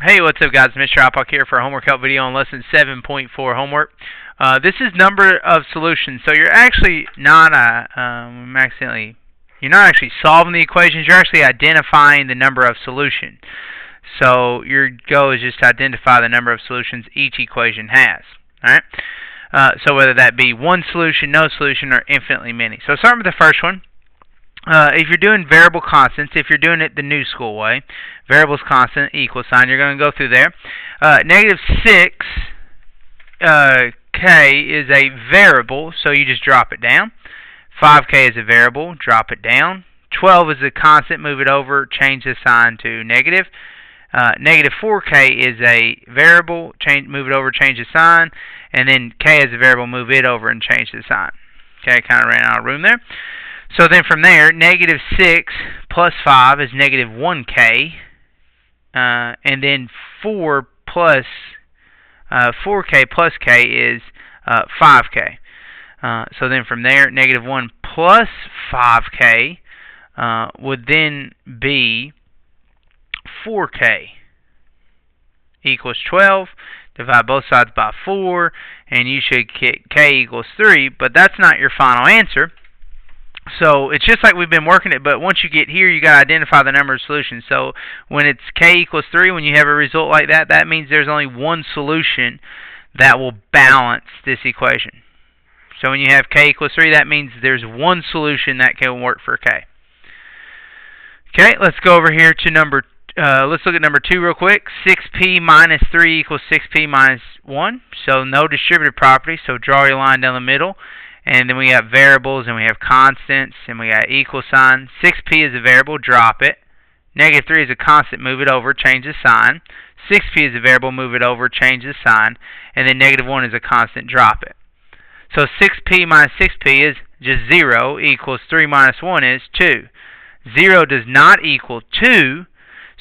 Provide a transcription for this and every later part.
Hey, what's up, guys? Mr. Ipock here for a homework help video on lesson 7.4 homework. This is number of solutions. So you're actually not you're not actually solving the equations. You're actually identifying the number of solutions. So your goal is just to identify the number of solutions each equation has. All right. So whether that be one solution, no solution, or infinitely many. So starting with the first one. If you're doing variable constants, if you're doing it the new school way, variables constant, equal sign, you're going to go through there. Negative 6 k is a variable, so you just drop it down. 5k is a variable, drop it down. 12 is a constant, move it over, change the sign to negative. Negative 4k is a variable, move it over, change the sign. And then k is a variable, move it over and change the sign. Okay, kind of ran out of room there. So then from there, negative 6 plus 5 is negative 1k, and then 4k plus k is 5k. So then from there, negative 1 plus 5k would then be 4k equals 12. Divide both sides by 4, and you should get k equals 3, but that's not your final answer. So it's just like we've been working it, but once you get here, you got to identify the number of solutions. So when it's k equals 3, when you have a result like that, that means there's only one solution that will balance this equation. So when you have k equals 3, that means there's one solution that can work for k. Okay, let's go over here to let's look at number 2 real quick. 6p minus 3 equals 6p minus 1. So no distributive property, so draw your line down the middle. And then we have variables, and we have constants, and we got equal sign. 6p is a variable, drop it. Negative 3 is a constant, move it over, change the sign. 6p is a variable, move it over, change the sign. And then negative 1 is a constant, drop it. So 6p minus 6p is just 0, equals 3 minus 1 is 2. 0 does not equal 2,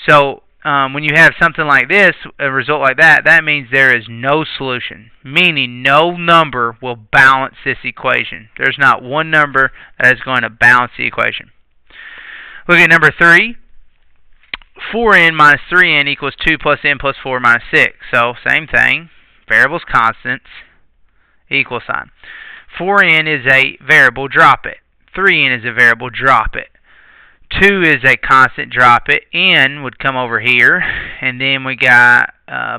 so when you have something like this, a result like that, that means there is no solution, meaning no number will balance this equation. There's not one number that is going to balance the equation. Look at number 3. 4n minus 3n equals 2 plus n plus 4 minus 6. So same thing, variables constants, equal sign. 4n is a variable, drop it. 3n is a variable, drop it. 2 is a constant, drop it. N would come over here, and then we got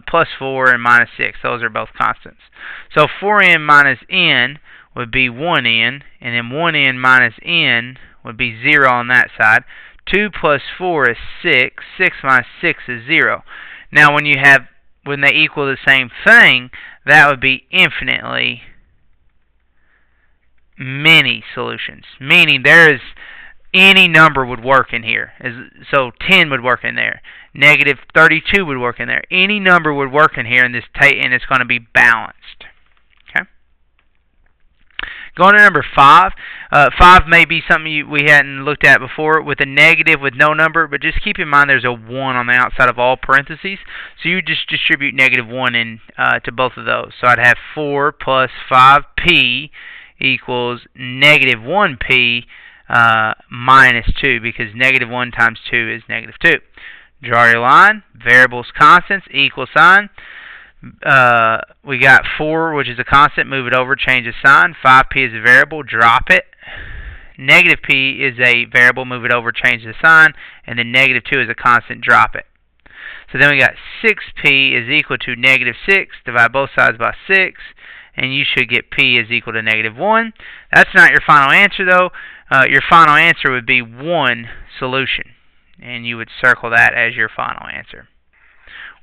plus 4 and minus 6. Those are both constants. So 4n minus n would be 1n, and then 1n minus n would be 0 on that side. 2 plus 4 is 6. 6 minus 6 is 0. Now when they equal the same thing, that would be infinitely many solutions, meaning there is any number would work in here. So 10 would work in there. Negative 32 would work in there. Any number would work in here, and it's going to be balanced. Okay. Going to number 5. 5 may be something we hadn't looked at before with a negative with no number, but just keep in mind there's a 1 on the outside of all parentheses. So you just distribute negative 1 in to both of those. So I'd have 4 plus 5p equals negative 1p minus 2, because negative 1 times 2 is negative 2. Draw your line. Variables constants, equal sign. We got 4, which is a constant, move it over, change the sign. 5p is a variable, drop it. Negative p is a variable, move it over, change the sign. And then negative 2 is a constant, drop it. So then we got 6p is equal to negative 6. Divide both sides by 6. And you should get p is equal to negative 1. That's not your final answer, though. Your final answer would be one solution, and you would circle that as your final answer.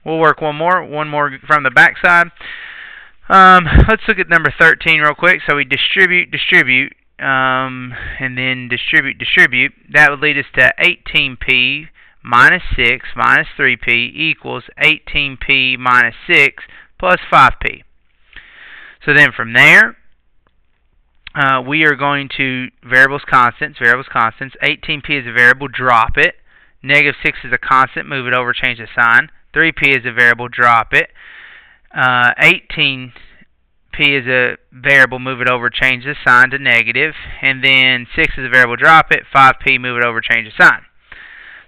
We'll work one more from the back side. Let's look at number 13 real quick. So we distribute, and then distribute. That would lead us to 18p minus 6 minus 3p equals 18p minus 6 plus 5p. So then from there, we are going to variables constants. 18p is a variable, drop it. Negative 6 is a constant, move it over, change the sign. 3p is a variable, drop it. 18p is a variable, move it over, change the sign to negative. And then 6 is a variable, drop it. 5p, move it over, change the sign.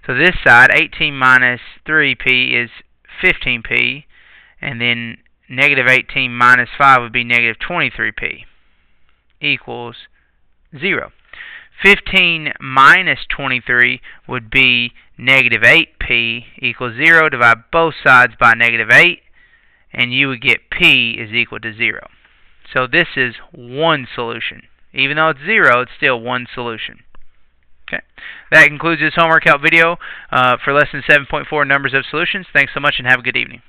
So this side, 18 minus 3p is 15p, and then negative 18 minus 5 would be negative 23p, equals 0. 15 minus 23 would be negative 8p, equals 0. Divide both sides by negative 8, and you would get p is equal to 0. So this is one solution. Even though it's 0, it's still one solution. Okay. That concludes this homework help video for lesson 7.4, Numbers of Solutions. Thanks so much and have a good evening.